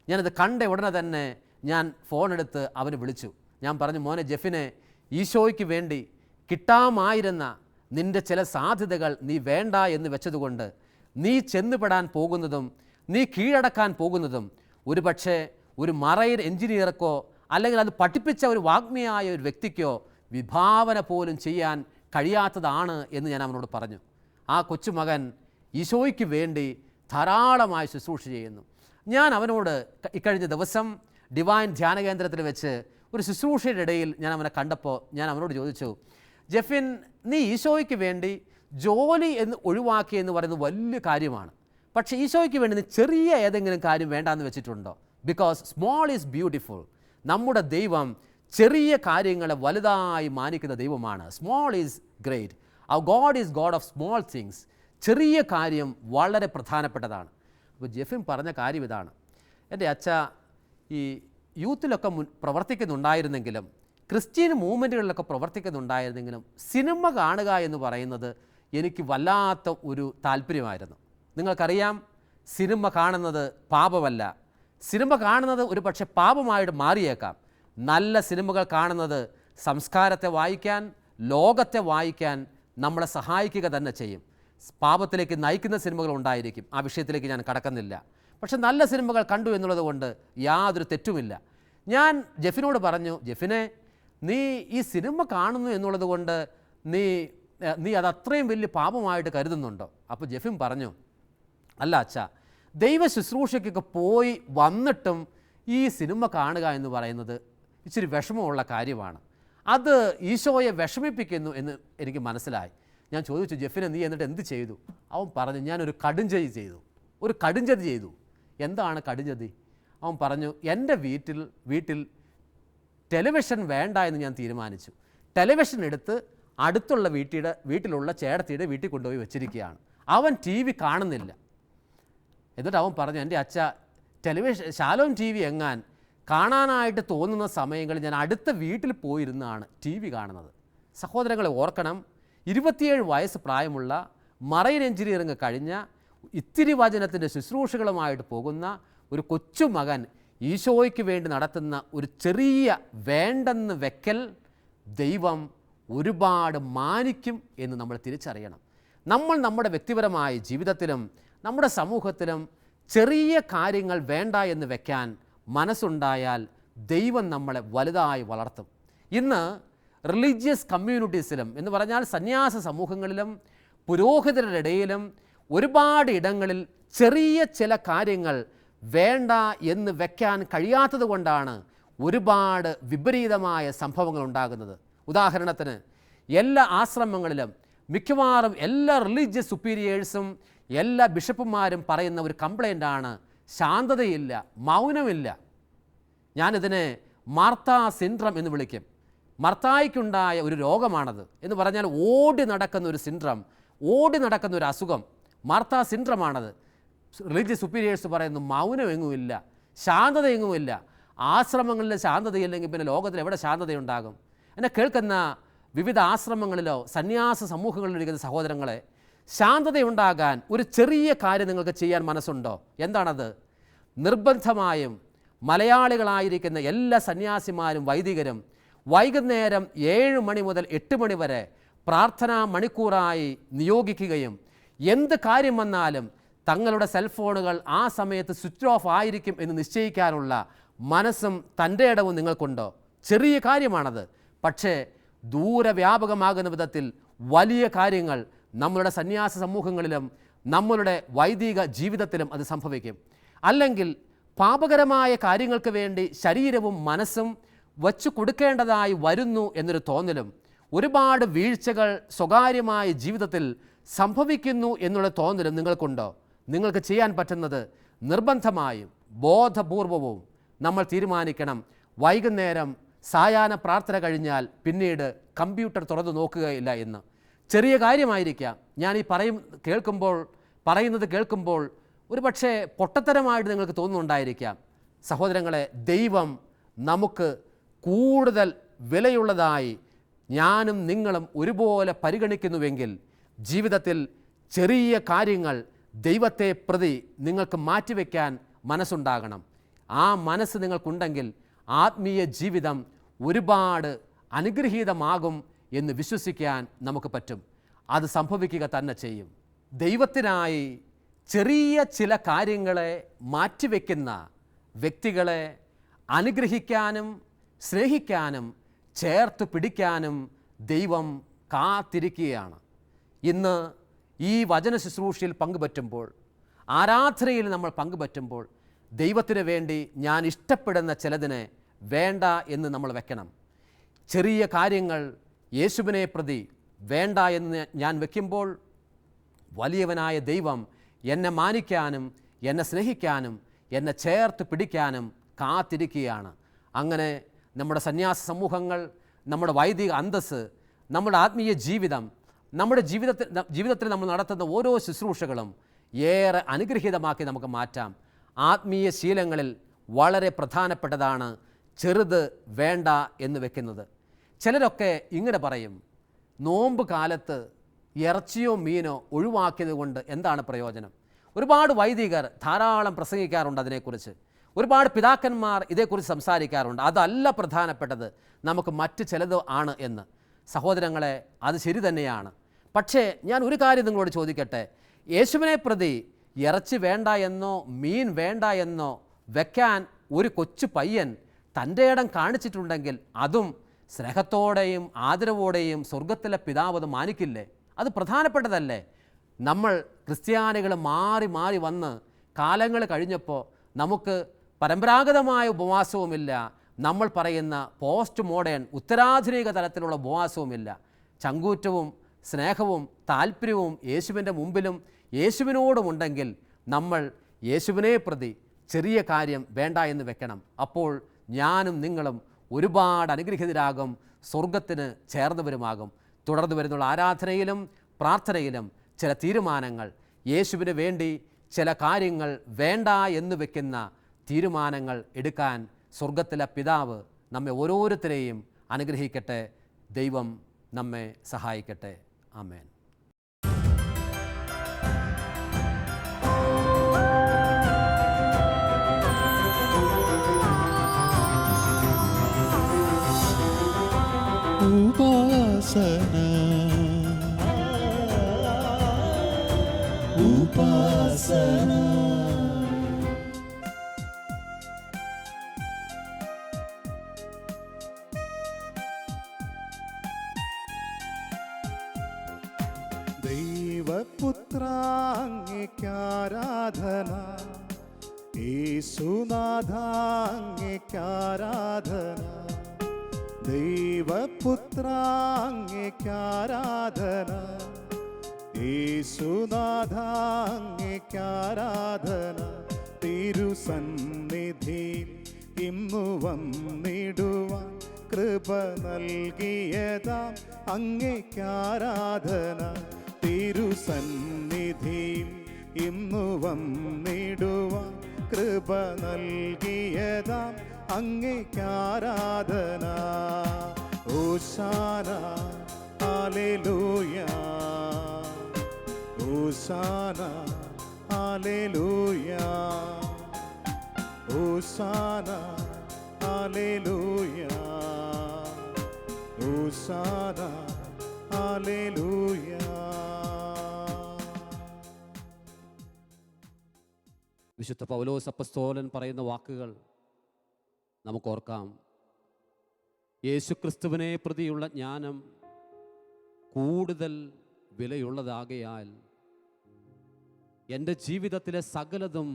ഞാനത് കണ്ട ഉടനെ തന്നെ ഞാൻ ഫോണെടുത്ത് അവന് വിളിച്ചു. ഞാൻ പറഞ്ഞു, മോനെ ജെഫിനെ, ഈശോയ്ക്ക് വേണ്ടി കിട്ടാമായിരുന്ന നിൻ്റെ ചില സാധ്യതകൾ നീ വേണ്ട എന്ന് വെച്ചതുകൊണ്ട് നീ ചെന്നുപെടാൻ പോകുന്നതും നീ കീഴടക്കാൻ പോകുന്നതും ഒരുപക്ഷെ ഒരു മറൈൻ എഞ്ചിനീയർക്കോ അല്ലെങ്കിൽ അത് പഠിപ്പിച്ച ഒരു വാഗ്മിയായ ഒരു വ്യക്തിക്കോ വിഭാവന പോലും ചെയ്യാൻ കഴിയാത്തതാണ് എന്ന് ഞാൻ അവനോട് പറഞ്ഞു. ആ കൊച്ചുമകൻ ഈശോയ്ക്ക് വേണ്ടി ധാരാളമായി ശുശ്രൂഷ ചെയ്യുന്നു. ഞാൻ അവനോട് ഇക്കഴിഞ്ഞ ദിവസം ഡിവൈൻ ധ്യാന കേന്ദ്രത്തിൽ വെച്ച് ഒരു ശുശ്രൂഷയുടെ ഇടയിൽ ഞാൻ അവനെ കണ്ടപ്പോൾ ഞാൻ അവനോട് ചോദിച്ചു, ജെഫിൻ, നീ ഈശോയ്ക്ക് വേണ്ടി ജോലി എന്ന് ഒഴിവാക്കി എന്ന് പറയുന്നത് വലിയ കാര്യമാണ്, പക്ഷേ ഈശോയ്ക്ക് വേണ്ടി നീ ചെറിയ ഏതെങ്കിലും കാര്യം വേണ്ടാന്ന് വെച്ചിട്ടുണ്ടോ? Because small is beautiful. നമ്മുടെ ദൈവം ചെറിയ കാര്യങ്ങളെ വലുതായി മാനിക്കുന്ന ദൈവമാണ്. Small is great. Our God is God of small things. ചെറിയ കാര്യം വളരെ പ്രധാനപ്പെട്ടതാണ്. അപ്പോൾ ജെഫിൻ പറഞ്ഞ കാര്യം ഇതാണ്. എൻ്റെ അച്ഛ, ഈ യൂത്തിലൊക്കെ പ്രവർത്തിക്കുന്നുണ്ടായിരുന്നെങ്കിലും ക്രിസ്ത്യൻ മൂവ്മെൻറ്റുകളിലൊക്കെ പ്രവർത്തിക്കുന്നുണ്ടായിരുന്നെങ്കിലും സിനിമ കാണുക എന്ന് പറയുന്നത് എനിക്ക് വല്ലാത്ത ഒരു താല്പര്യമായിരുന്നു. നിങ്ങൾക്കറിയാം, സിനിമ കാണുന്നത് പാപമല്ല. സിനിമ കാണുന്നത് ഒരു പക്ഷേ പാപമായിട്ട് മാറിയേക്കാം. നല്ല സിനിമകൾ കാണുന്നത് സംസ്കാരത്തെ വായിക്കാൻ, ലോകത്തെ വായിക്കാൻ നമ്മളെ സഹായിക്കുക തന്നെ ചെയ്യും. പാപത്തിലേക്ക് നയിക്കുന്ന സിനിമകൾ ഉണ്ടായിരിക്കും, ആ വിഷയത്തിലേക്ക് ഞാൻ കടക്കുന്നില്ല. പക്ഷെ നല്ല സിനിമകൾ കണ്ടു എന്നുള്ളത് കൊണ്ട് യാതൊരു തെറ്റുമില്ല. ഞാൻ ജെഫിനോട് പറഞ്ഞു, ജെഫിനെ, നീ ഈ സിനിമ കാണുന്നു എന്നുള്ളത് കൊണ്ട് നീ അത് അത്രയും വലിയ പാപമായിട്ട് കരുതുന്നുണ്ടോ? അപ്പോൾ ജെഫിൻ പറഞ്ഞു, അല്ല അച്ഛാ, ദൈവ ശുശ്രൂഷയ്ക്കൊക്കെ പോയി വന്നിട്ടും ഈ സിനിമ കാണുക എന്ന് പറയുന്നത് ഇച്ചിരി വിഷമമുള്ള കാര്യമാണ്. അത് ഈശോയെ വിഷമിപ്പിക്കുന്നു എന്ന് എനിക്ക് മനസ്സിലായി. ഞാൻ ചോദിച്ചു, ജെഫിനെ, നീ എന്നിട്ട് എന്ത് ചെയ്തു? അവൻ പറഞ്ഞു, ഞാനൊരു കടുംചതി ചെയ്തു. എന്താണ് കടുംചതി? അവൻ പറഞ്ഞു, എൻ്റെ വീട്ടിൽ ടെലിവിഷൻ വേണ്ട എന്ന് ഞാൻ തീരുമാനിച്ചു. ടെലിവിഷൻ എടുത്ത് അടുത്തുള്ള വീട്ടിലുള്ള ചേട്ടത്തിയുടെ വീട്ടിൽ കൊണ്ടുപോയി വെച്ചിരിക്കുകയാണ്. അവൻ ടി വി കാണുന്നില്ല. എന്നിട്ട് അവൻ പറഞ്ഞു, എൻ്റെ അച്ഛ, ശാലോം ടി വി എങ്ങാൻ കാണാനായിട്ട് തോന്നുന്ന സമയങ്ങളിൽ ഞാൻ അടുത്ത വീട്ടിൽ പോയിരുന്നാണ് ടി വി കാണുന്നത്. സഹോദരങ്ങളെ ഓർക്കണം, 27 വയസ്സ് പ്രായമുള്ള മറൈൻ എഞ്ചിനീയറിംഗ് കഴിഞ്ഞ ഇത്തിരി വചനത്തിൻ്റെ ശുശ്രൂഷകളുമായിട്ട് പോകുന്ന ഒരു കൊച്ചുമകൻ ഈശോയ്ക്ക് വേണ്ടി നടത്തുന്ന ഒരു ചെറിയ വേണ്ടെന്ന് വെക്കൽ ദൈവം ഒരുപാട് മാനിക്കും എന്ന് നമ്മൾ തിരിച്ചറിയണം. നമ്മൾ നമ്മുടെ വ്യക്തിപരമായ ജീവിതത്തിലും നമ്മുടെ സമൂഹത്തിലും ചെറിയ കാര്യങ്ങൾ വേണ്ട എന്ന് വെക്കാൻ മനസ്സുണ്ടായാൽ ദൈവം നമ്മളെ വലുതായി വളർത്തും. ഇന്ന് റിലീജിയസ് കമ്മ്യൂണിറ്റീസിലും എന്ന് പറഞ്ഞാൽ സന്യാസ സമൂഹങ്ങളിലും പുരോഹിതരുടെ ഇടയിലും ഒരുപാട് ഇടങ്ങളിൽ ചെറിയ ചില കാര്യങ്ങൾ വേണ്ട എന്ന് വെക്കാൻ കഴിയാത്തത് കൊണ്ടാണ് ഒരുപാട് വിപരീതമായ സംഭവങ്ങൾ ഉണ്ടാകുന്നത്. ഉദാഹരണത്തിന്, എല്ലാ ആശ്രമങ്ങളിലും മിക്കവാറും എല്ലാ റിലീജിയസ് സുപ്പീരിയേഴ്സും എല്ലാ ബിഷപ്പുമാരും പറയുന്ന ഒരു കംപ്ലൈൻ്റാണ് ശാന്തതയില്ല, മൗനമില്ല. ഞാനിതിനെ മാർത്താ സിൻഡ്രം എന്ന് വിളിക്കും. മർത്തായ്ക്കുണ്ടായ ഒരു രോഗമാണത്. എന്ന് പറഞ്ഞാൽ ഓടി നടക്കുന്ന ഒരു സിൻഡ്രം, ഓടി നടക്കുന്ന ഒരു അസുഖം, മാർത്താ സിൻഡ്രമാണത്. റിലീജിയസ് സുപ്പീരിയേഴ്സ് പറയുന്നു മൗനമെങ്ങുമില്ല, ശാന്തതയെങ്ങുമില്ല. ആശ്രമങ്ങളിൽ ശാന്തതയില്ലെങ്കിൽ പിന്നെ ലോകത്തിൽ എവിടെ ശാന്തതയുണ്ടാകും? എന്നെ കേൾക്കുന്ന വിവിധ ആശ്രമങ്ങളിലോ സന്യാസ സമൂഹങ്ങളിലിരിക്കുന്ന സഹോദരങ്ങളെ, ശാന്തതയുണ്ടാകാൻ ഒരു ചെറിയ കാര്യം നിങ്ങൾക്ക് ചെയ്യാൻ മനസ്സുണ്ടോ? എന്താണത്? നിർബന്ധമായും മലയാളികളായിരിക്കുന്ന എല്ലാ സന്യാസിമാരും വൈദികരും വൈകുന്നേരം 7 മണി മുതൽ 8 മണി വരെ പ്രാർത്ഥനാ മണിക്കൂറായി നിയോഗിക്കുകയും എന്ത് കാര്യം വന്നാലും തങ്ങളുടെ സെൽഫോണുകൾ ആ സമയത്ത് സ്വിച്ച് ഓഫ് ആയിരിക്കും എന്ന് നിശ്ചയിക്കാനുള്ള മനസ്സും തൻ്റെ ഇടവും നിങ്ങൾക്കുണ്ടോ? ചെറിയ കാര്യമാണത്, പക്ഷേ ദൂരവ്യാപകമാകുന്ന വിധത്തിൽ വലിയ കാര്യങ്ങൾ നമ്മളുടെ സന്യാസ സമൂഹങ്ങളിലും നമ്മളുടെ വൈദിക ജീവിതത്തിലും അത് സംഭവിക്കും. അല്ലെങ്കിൽ പാപകരമായ കാര്യങ്ങൾക്ക് വേണ്ടി ശരീരവും മനസ്സും വച്ചു കൊടുക്കേണ്ടതായി വരുന്നു എന്നൊരു തോന്നലും, ഒരുപാട് വീഴ്ചകൾ സ്വകാര്യമായ ജീവിതത്തിൽ സംഭവിക്കുന്നു എന്നുള്ള തോന്നലും നിങ്ങൾക്കുണ്ടോ? നിങ്ങൾക്ക് ചെയ്യാൻ പറ്റുന്നത് നിർബന്ധമായും ബോധപൂർവവും നമ്മൾ തീരുമാനിക്കണം, വൈകുന്നേരം സായാഹ്ന പ്രാർത്ഥന കഴിഞ്ഞാൽ പിന്നീട് കമ്പ്യൂട്ടർ തുറന്നു നോക്കുകയില്ല എന്ന്. ചെറിയ കാര്യമായിരിക്കാം. ഞാൻ ഈ പറയുന്നത് കേൾക്കുമ്പോൾ ഒരു പക്ഷേ പൊട്ടത്തരമായിട്ട് നിങ്ങൾക്ക് തോന്നുന്നുണ്ടായിരിക്കാം. സഹോദരങ്ങളെ, ദൈവം നമുക്ക് കൂടുതൽ വിലയുള്ളതായി ഞാനും നിങ്ങളും ഒരുപോലെ പരിഗണിക്കുന്നുവെങ്കിൽ ജീവിതത്തിൽ ചെറിയ കാര്യങ്ങൾ ദൈവത്തെ പ്രതി നിങ്ങൾക്ക് മാറ്റിവെക്കാൻ മനസ്സുണ്ടാകണം. ആ മനസ്സ് നിങ്ങൾക്കുണ്ടെങ്കിൽ ആത്മീയ ജീവിതം ഒരുപാട് അനുഗ്രഹീതമാകും എന്ന് വിശ്വസിക്കാൻ നമുക്ക് പറ്റും. അത് സംഭവിക്കുക തന്നെ ചെയ്യും. ദൈവത്തിനായി ചെറിയ ചില കാര്യങ്ങളെ മാറ്റിവെക്കുന്ന വ്യക്തികളെ അനുഗ്രഹിക്കാനും സ്നേഹിക്കാനും ചേർത്ത് പിടിക്കാനും ദൈവം കാത്തിരിക്കുകയാണ്. ഇന്ന് ഈ വചന ശുശ്രൂഷയിൽ പങ്കുപറ്റുമ്പോൾ, ആരാധനയിൽ നമ്മൾ പങ്കുപറ്റുമ്പോൾ ദൈവത്തിന് വേണ്ടി ഞാൻ ഇഷ്ടപ്പെടുന്ന ചിലതിനെ വേണ്ട എന്ന് നമ്മൾ വെക്കണം. ചെറിയ കാര്യങ്ങൾ യേശുവിനെ പ്രതി വേണ്ട എന്ന് ഞാൻ വെക്കുമ്പോൾ വലിയവനായ ദൈവം എന്നെ മാനിക്കാനും എന്നെ സ്നേഹിക്കാനും എന്നെ ചേർത്ത് പിടിക്കാനും കാത്തിരിക്കുകയാണ്. അങ്ങനെ നമ്മുടെ സന്യാസ സമൂഹങ്ങൾ, നമ്മുടെ വൈദിക അന്തസ്സ്, നമ്മുടെ ആത്മീയ ജീവിതം, നമ്മുടെ ജീവിതത്തിൽ നമ്മൾ നടത്തുന്ന ഓരോ ശുശ്രൂഷകളും ഏറെ അനുഗ്രഹീതമാക്കി നമുക്ക് മാറ്റാം. ആത്മീയ ശീലങ്ങളിൽ വളരെ പ്രധാനപ്പെട്ടതാണ് ചെറുത് വേണ്ട എന്ന് വെക്കുന്നത്. ചിലരൊക്കെ ഇങ്ങനെ പറയും, നോമ്പ് കാലത്ത് ഇറച്ചിയോ മീനോ ഒഴിവാക്കിയത് കൊണ്ട് എന്താണ് പ്രയോജനം? ഒരുപാട് വൈദികർ ധാരാളം പ്രസംഗിക്കാറുണ്ട് അതിനെക്കുറിച്ച്. ഒരുപാട് പിതാക്കന്മാർ ഇതേക്കുറിച്ച് സംസാരിക്കാറുണ്ട്. അതല്ല പ്രധാനപ്പെട്ടത്, നമുക്ക് മറ്റ് ചിലത് ആണ് എന്ന്. സഹോദരങ്ങളെ, അത് ശരി തന്നെയാണ്. പക്ഷേ ഞാൻ ഒരു കാര്യം നിങ്ങളോട് ചോദിക്കട്ടെ. യേശുവിനെ പ്രതി ഇറച്ചി വേണ്ട എന്നോ മീൻ വേണ്ട എന്നോ വെക്കാൻ ഒരു കൊച്ചു പയ്യൻ തൻ്റെ ഇടം കാണിച്ചിട്ടുണ്ടെങ്കിൽ അതും സ്നേഹത്തോടെയും ആദരവോടെയും സ്വർഗത്തിലെ പിതാവ് അത് മാനിക്കില്ലേ? അത് പ്രധാനപ്പെട്ടതല്ലേ? നമ്മൾ ക്രിസ്ത്യാനികൾ മാറി മാറി വന്ന് കാലങ്ങൾ കഴിഞ്ഞപ്പോൾ നമുക്ക് പരമ്പരാഗതമായ ഉപവാസവുമില്ല, നമ്മൾ പറയുന്ന പോസ്റ്റ് മോഡേൺ ഉത്തരാധുനിക തലത്തിലുള്ള ഉപവാസവുമില്ല. ചങ്കൂറ്റവും സ്നേഹവും താല്പര്യവും യേശുവിൻ്റെ മുമ്പിലും യേശുവിനോടുമുണ്ടെങ്കിൽ നമ്മൾ യേശുവിനെ പ്രതി ചെറിയ കാര്യം വേണ്ട എന്ന് വെക്കണം. അപ്പോൾ ഞാനും നിങ്ങളും ഒരുപാട് അനുഗ്രഹീതരാകും, സ്വർഗത്തിന് ചേർന്നവരുമാകും. തുടർന്ന് വരുന്നുള്ള ആരാധനയിലും പ്രാർത്ഥനയിലും ചില തീരുമാനങ്ങൾ, യേശുവിന് വേണ്ടി ചില കാര്യങ്ങൾ വേണ്ട എന്ന് വെക്കുന്ന തീരുമാനങ്ങൾ എടുക്കാൻ സ്വർഗത്തിലെ പിതാവ് നമ്മെ ഓരോരുത്തരെയും അനുഗ്രഹിക്കട്ടെ. ദൈവം നമ്മെ സഹായിക്കട്ടെ. ആമേൻ. ഉപാസന ഉപാസന ദൈവപുത്ര അങ്ങേക്കാരാധന, യേശുനാഥ അങ്ങേക്കാരാധന. ദൈവപുത്ര അങ്ങേക്കാരാധന, യേശുനാഥ അങ്ങേക്കാരാധന. തിരുസന്നിധി ഇന്നു വന്നിടുവാൻ കൃപ നൽകിയതാം അങ്ങേക്കാരാധന. തിരുസന്നിധി ഇന്നു വന്നിടുവാൻ കൃപ നൽകിയതാം അങ്ങേക്കാരാധന. ഹോശാന ഹല്ലേലൂയ, ഹോശാന ഹല്ലേലൂയ, ഹോശാന ഹല്ലേലൂയ, ഹോശാന ഹല്ലേലൂയ. വിശുദ്ധ പൗലോസ് അപ്പസ്തോലൻ പറയുന്ന വാക്കുകൾ നമുക്കോർക്കാം. യേശുക്രിസ്തുവിനെ പ്രതിയുള്ള ജ്ഞാനം കൂടുതൽ വിലയുള്ളതാകയാൽ എൻ്റെ ജീവിതത്തിലെ സകലതും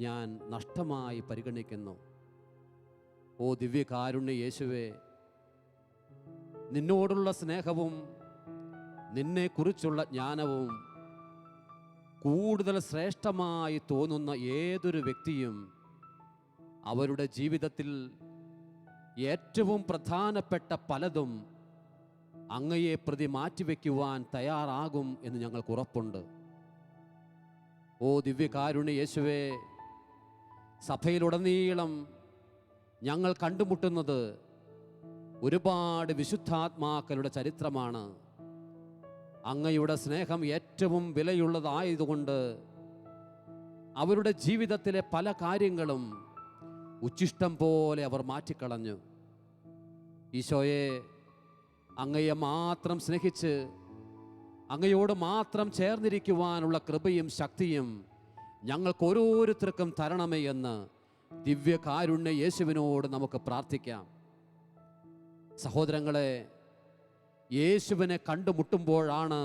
ഞാൻ നഷ്ടമായി പരിഗണിക്കുന്നു. ഓ ദിവ്യകാരുണ്യ യേശുവേ, നിന്നോടുള്ള സ്നേഹവും നിന്നെക്കുറിച്ചുള്ള ജ്ഞാനവും കൂടുതൽ ശ്രേഷ്ഠമായി തോന്നുന്ന ഏതൊരു വ്യക്തിയും അവരുടെ ജീവിതത്തിൽ ഏറ്റവും പ്രധാനപ്പെട്ട പലതും അങ്ങയെ പ്രതി മാറ്റിവെക്കുവാൻ തയ്യാറാകും എന്ന് ഞങ്ങൾക്ക് ഉറപ്പുണ്ട്. ഓ ദിവ്യകാരുണ്യ യേശുവേ, സഭയിലുടനീളം ഞങ്ങൾ കണ്ടുമുട്ടുന്നത് ഒരുപാട് വിശുദ്ധാത്മാക്കളുടെ ചരിത്രമാണ്. അങ്ങയുടെ സ്നേഹം ഏറ്റവും വിലയുള്ളതായതുകൊണ്ട് അവരുടെ ജീവിതത്തിലെ പല കാര്യങ്ങളും ഉച്ഛിഷ്ടം പോലെ അവർ മാറ്റിക്കളഞ്ഞു. ഈശോയെ, അങ്ങയെ മാത്രം സ്നേഹിച്ച് അങ്ങയോട് മാത്രം ചേർന്നിരിക്കുവാനുള്ള കൃപയും ശക്തിയും ഞങ്ങൾക്ക് ഓരോരുത്തർക്കും തരണമേ എന്ന് ദിവ്യകാരുണ്യ യേശുവിനോട് നമുക്ക് പ്രാർത്ഥിക്കാം. സഹോദരങ്ങളെ, യേശുവിനെ കണ്ടുമുട്ടുമ്പോഴാണ്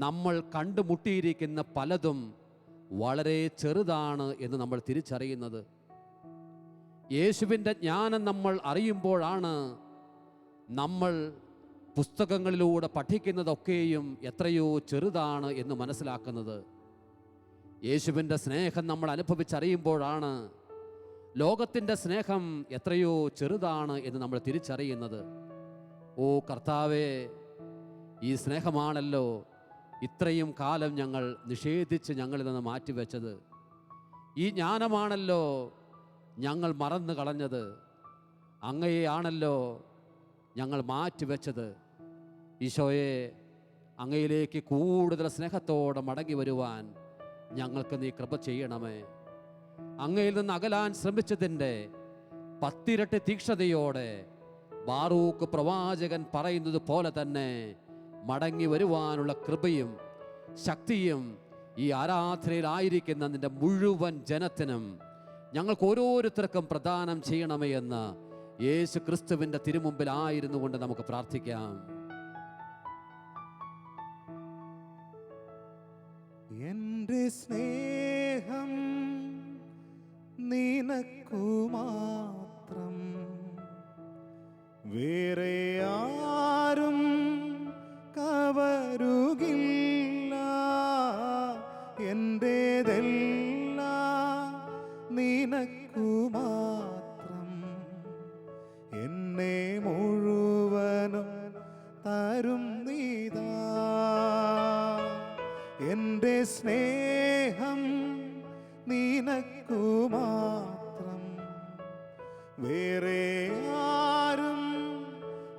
നമ്മൾ കണ്ടുമുട്ടിയിരിക്കുന്ന പലതും വളരെ ചെറുതാണ് എന്ന് നമ്മൾ തിരിച്ചറിയുന്നത്. യേശുവിൻ്റെ ജ്ഞാനം നമ്മൾ അറിയുമ്പോഴാണ് നമ്മൾ പുസ്തകങ്ങളിലൂടെ പഠിക്കുന്നതൊക്കെയും എത്രയോ ചെറുതാണ് എന്ന് മനസ്സിലാക്കുന്നത്. യേശുവിൻ്റെ സ്നേഹം നമ്മൾ അനുഭവിച്ചറിയുമ്പോഴാണ് ലോകത്തിൻ്റെ സ്നേഹം എത്രയോ ചെറുതാണ് എന്ന് നമ്മൾ തിരിച്ചറിയുന്നത്. ഓ കർത്താവേ, ഈ സ്നേഹമാണല്ലോ ഇത്രയും കാലം ഞങ്ങൾ നിഷേധിച്ച് ഞങ്ങളിൽ നിന്ന് മാറ്റിവെച്ചത്. ഈ ജ്ഞാനമാണല്ലോ ഞങ്ങൾ മറന്നു കളഞ്ഞത്. അങ്ങയെയാണല്ലോ ഞങ്ങൾ മാറ്റിവെച്ചത്. ഈശോയെ, അങ്ങയിലേക്ക് കൂടുതൽ സ്നേഹത്തോടെ മടങ്ങി വരുവാൻ ഞങ്ങൾക്ക് നീ കൃപ ചെയ്യണമേ. അങ്ങയിൽ നിന്ന് അകലാൻ ശ്രമിച്ചതിൻ്റെ 10 ഇരട്ടി തീക്ഷ്ണതയോടെ ബാറൂക്ക് പ്രവാചകൻ പറയുന്നത് പോലെ തന്നെ മടങ്ങി വരുവാനുള്ള കൃപയും ശക്തിയും ഈ ആരാധനയിലായിരിക്കുന്ന നിന്റെ മുഴുവൻ ജനത്തിനും ഞങ്ങൾക്ക് ഓരോരുത്തർക്കും പ്രദാനം ചെയ്യണമേ എന്ന് യേശു ക്രിസ്തുവിൻ്റെ തിരുമുമ്പിലായിരുന്നു കൊണ്ട് നമുക്ക് പ്രാർത്ഥിക്കാം. എൻ്റെ സ്നേഹം നിനക്കു മാത്രം, വേറെ ആരും കവരുകില്ല. എൻ്റേതെല്ലാം നിനക്കു മാത്രം, എന്നെ മുഴുവനും തരും നീതാ. എൻ്റെ സ്നേഹം നിനക്കു മാത്രം, വേറെ ആരും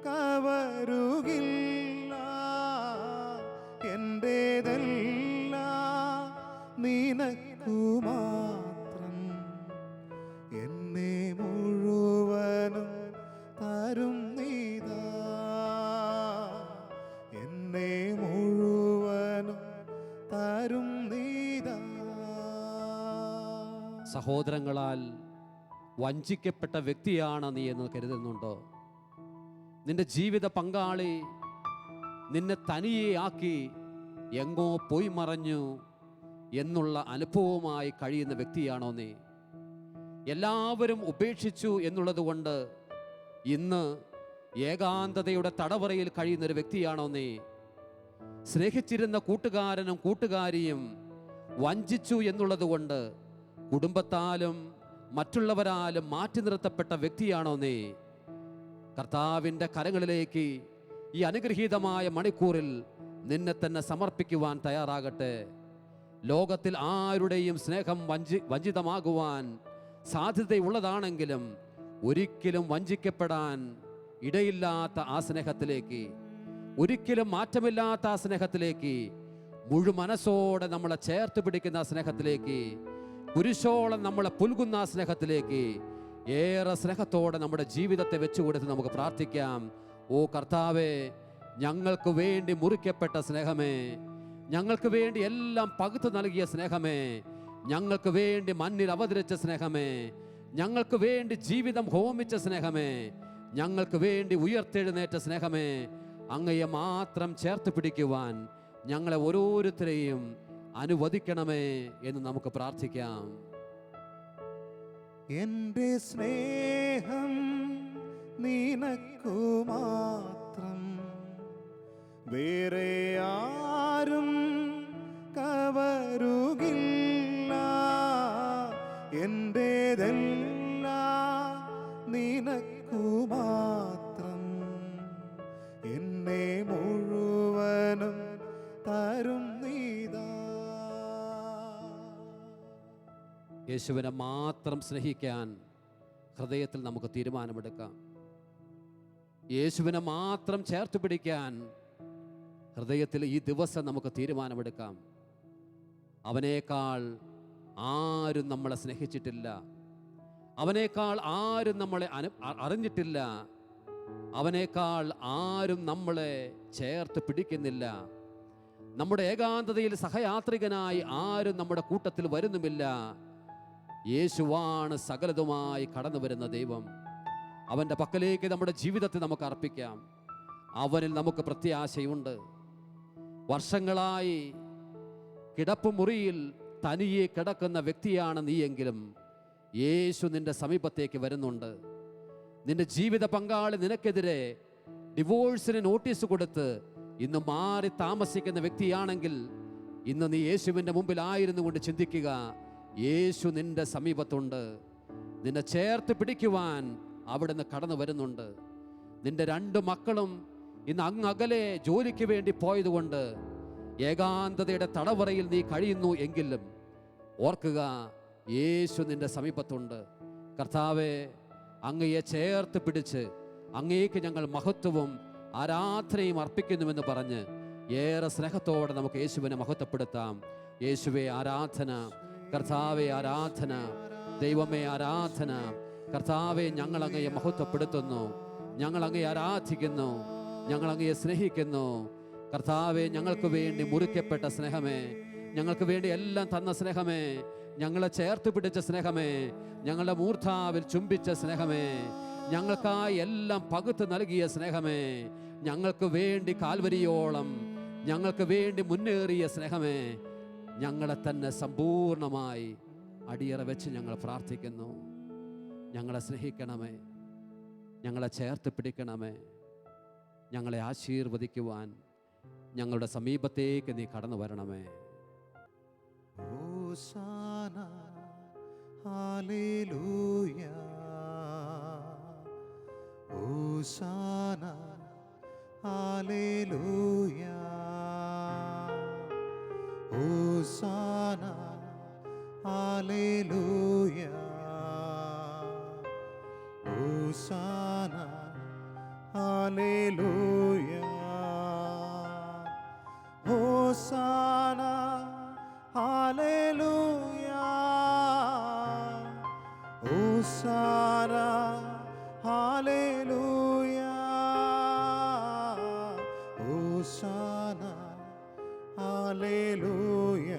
കവരുകില്ല. എൻ്റേതെല്ലാം നിനക്കു മാത്രം, എന്നെ മുഴുവനും തരും നീതാ. എന്നെ മുഴുവനും തരും നീതാ. സഹോദരങ്ങളാൽ വഞ്ചിക്കപ്പെട്ട വ്യക്തിയാണ് നീ എന്ന് കരുതുന്നുണ്ടോ? നിന്റെ ജീവിത പങ്കാളി നിന്നെ തനിയെ ആക്കി എങ്ങോ പോയി മറഞ്ഞു എന്നുള്ള അനുഭവമായി കഴിയുന്ന വ്യക്തിയാണോ നീ? എല്ലാവരും ഉപേക്ഷിച്ചു എന്നുള്ളത് കൊണ്ട് ഇന്ന് ഏകാന്തതയുടെ തടവറയിൽ കഴിയുന്നൊരു വ്യക്തിയാണോ നീ? സ്നേഹിച്ചിരുന്ന കൂട്ടുകാരനും കൂട്ടുകാരിയും വഞ്ചിച്ചു എന്നുള്ളത് കൊണ്ട് കുടുംബത്താലും മറ്റുള്ളവരാലും മാറ്റി നിർത്തപ്പെട്ട വ്യക്തിയാണോ നീ? കർത്താവിൻ്റെ കരങ്ങളിലേക്ക് ഈ അനുഗ്രഹീതമായ മണിക്കൂറിൽ നിന്നെ തന്നെ സമർപ്പിക്കുവാൻ തയ്യാറാകട്ടെ. ലോകത്തിൽ ആരുടെയും സ്നേഹം വഞ്ചിതമാകുവാൻ സാധ്യതയുള്ളതാണെങ്കിലും ഒരിക്കലും വഞ്ചിക്കപ്പെടാൻ ഇടയില്ലാത്ത ആ സ്നേഹത്തിലേക്ക്, ഒരിക്കലും മാറ്റമില്ലാത്ത ആ സ്നേഹത്തിലേക്ക്, മുഴുമനസ്സോടെ നമ്മളെ ചേർത്ത് പിടിക്കുന്ന ആ സ്നേഹത്തിലേക്ക്, കുരിശോളം നമ്മളെ പുൽകുന്ന ആ സ്നേഹത്തിലേക്ക് ഏറെ സ്നേഹത്തോടെ നമ്മുടെ ജീവിതത്തെ വെച്ചുകൊടുത്ത് നമുക്ക് പ്രാർത്ഥിക്കാം. ഓ കർത്താവേ, ഞങ്ങൾക്ക് വേണ്ടി മുറിക്കപ്പെട്ട സ്നേഹമേ, ഞങ്ങൾക്ക് വേണ്ടി എല്ലാം പകുത്തു നൽകിയ സ്നേഹമേ, ഞങ്ങൾക്ക് വേണ്ടി മണ്ണിൽ അവതരിച്ച സ്നേഹമേ, ഞങ്ങൾക്ക് വേണ്ടി ജീവിതം ഹോമിച്ച സ്നേഹമേ, ഞങ്ങൾക്ക് വേണ്ടി ഉയർത്തെഴുന്നേറ്റ സ്നേഹമേ, അങ്ങയെ മാത്രം ചേർത്ത് പിടിക്കുവാൻ ഞങ്ങളെ ഓരോരുത്തരെയും അനുവദിക്കണമേ എന്ന് നമുക്ക് പ്രാർത്ഥിക്കാം. എൻ്റെ സ്നേഹം നിനക്കു മാത്രം, വേറെ ആരും കവരുകില്ല. എൻ്റേതെല്ലാം നിനക്കു മാത്രം, എന്നെ മുഴുവനും തരും നീതാ. യേശുവിനെ മാത്രം സ്നേഹിക്കാൻ ഹൃദയത്തിൽ നമുക്ക് തീരുമാനമെടുക്കാം. യേശുവിനെ മാത്രം ചേർത്ത് പിടിക്കാൻ ഹൃദയത്തിൽ ഈ ദിവസം നമുക്ക് തീരുമാനമെടുക്കാം. അവനേക്കാൾ ആരും നമ്മളെ സ്നേഹിച്ചിട്ടില്ല, അവനേക്കാൾ ആരും നമ്മളെ അറിഞ്ഞിട്ടില്ല, അവനേക്കാൾ ആരും നമ്മളെ ചേർത്ത് പിടിക്കുന്നില്ല. നമ്മുടെ ഏകാന്തതയിൽ സഹയാത്രികനായി ആരും നമ്മുടെ കൂട്ടത്തിൽ വരുന്നുമില്ല. യേശുവാണ് സകലതുമായി കടന്നു വരുന്ന ദൈവം. അവൻ്റെ പക്കലേക്ക് നമ്മുടെ ജീവിതത്തെ നമുക്ക് അർപ്പിക്കാം. അവനിൽ നമുക്ക് പ്രത്യാശയുണ്ട്. വർഷങ്ങളായി കിടപ്പുമുറിയിൽ തനിയെ കിടക്കുന്ന വ്യക്തിയാണ് നീയെങ്കിലും യേശു നിന്റെ സമീപത്തേക്ക് വരുന്നുണ്ട്. നിന്റെ ജീവിത പങ്കാളി നിനക്കെതിരെ ഡിവോഴ്സിന് നോട്ടീസ് കൊടുത്ത് ഇന്ന് മാറി താമസിക്കുന്ന വ്യക്തിയാണെങ്കിൽ ഇന്ന് നീ യേശുവിൻ്റെ മുമ്പിലായിരുന്നു കൊണ്ട് ചിന്തിക്കുക, യേശു നിന്റെ സമീപത്തുണ്ട്. നിന്നെ ചേർത്ത് പിടിക്കുവാൻ അവിടുന്ന് കടന്നു വരുന്നുണ്ട്. നിന്റെ 2 മക്കളും ഇന്ന് അങ്ങകലെ ജോലിക്ക് വേണ്ടി പോയതുകൊണ്ട് ഏകാന്തതയുടെ തടവറയിൽ നീ കഴിയുന്നു എങ്കിലും ഓർക്കുക, യേശു നിന്റെ സമീപത്തുണ്ട്. കർത്താവേ, അങ്ങയെ ചേർത്ത് പിടിച്ച് അങ്ങേക്ക് ഞങ്ങൾ മഹത്വവും ആരാധനയും അർപ്പിക്കുന്നുവെന്ന് പറഞ്ഞ് ഏറെ സ്നേഹത്തോടെ നമുക്ക് യേശുവിനെ മഹത്വപ്പെടുത്താം. യേശുവേ ആരാധന, കർത്താവെ ആരാധന, ദൈവമേ ആരാധന. കർത്താവെ, ഞങ്ങൾ അങ്ങയെ മഹത്വപ്പെടുത്തുന്നു, ഞങ്ങൾ അങ്ങയെ ആരാധിക്കുന്നു, ഞങ്ങൾ അങ്ങയെ സ്നേഹിക്കുന്നു. കർത്താവെ, ഞങ്ങൾക്ക് വേണ്ടി മുറിക്കപ്പെട്ട സ്നേഹമേ, ഞങ്ങൾക്ക് വേണ്ടി എല്ലാം തന്ന സ്നേഹമേ, ഞങ്ങളെ ചേർത്ത് പിടിച്ച സ്നേഹമേ, ഞങ്ങളുടെ മൂർധാവിൽ ചുംബിച്ച സ്നേഹമേ, ഞങ്ങൾക്കായി എല്ലാം പകുത്ത് നൽകിയ സ്നേഹമേ, ഞങ്ങൾക്ക് വേണ്ടി കാൽവരിയോളം ഞങ്ങൾക്ക് വേണ്ടി മുന്നേറിയ സ്നേഹമേ, ഞങ്ങളെ തന്നെ സമ്പൂർണമായി അടിയറ വെച്ച് ഞങ്ങൾ പ്രാർത്ഥിക്കുന്നു. ഞങ്ങളെ സ്നേഹിക്കണമേ, ഞങ്ങളെ ചേർത്ത് പിടിക്കണമേ, ഞങ്ങളെ ആശീർവദിക്കുവാൻ ഞങ്ങളുടെ സമീപത്തേക്ക് നീ കടന്നു വരണമേ. ഹോസാന ഹല്ലേലൂയ, ഹോസാന ഹല്ലേലൂയ, ഹോസാന ഹല്ലേലൂയ, ഹോസാന ഹല്ലേലൂയ, ഹോസാന ഹല്ലേലൂയ, ഹോസാന ഹല്ലേലൂയ, ഹോസാന ഹല്ലേലൂയ,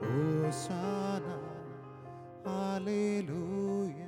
ഹോസാന ഹല്ലേലൂയ.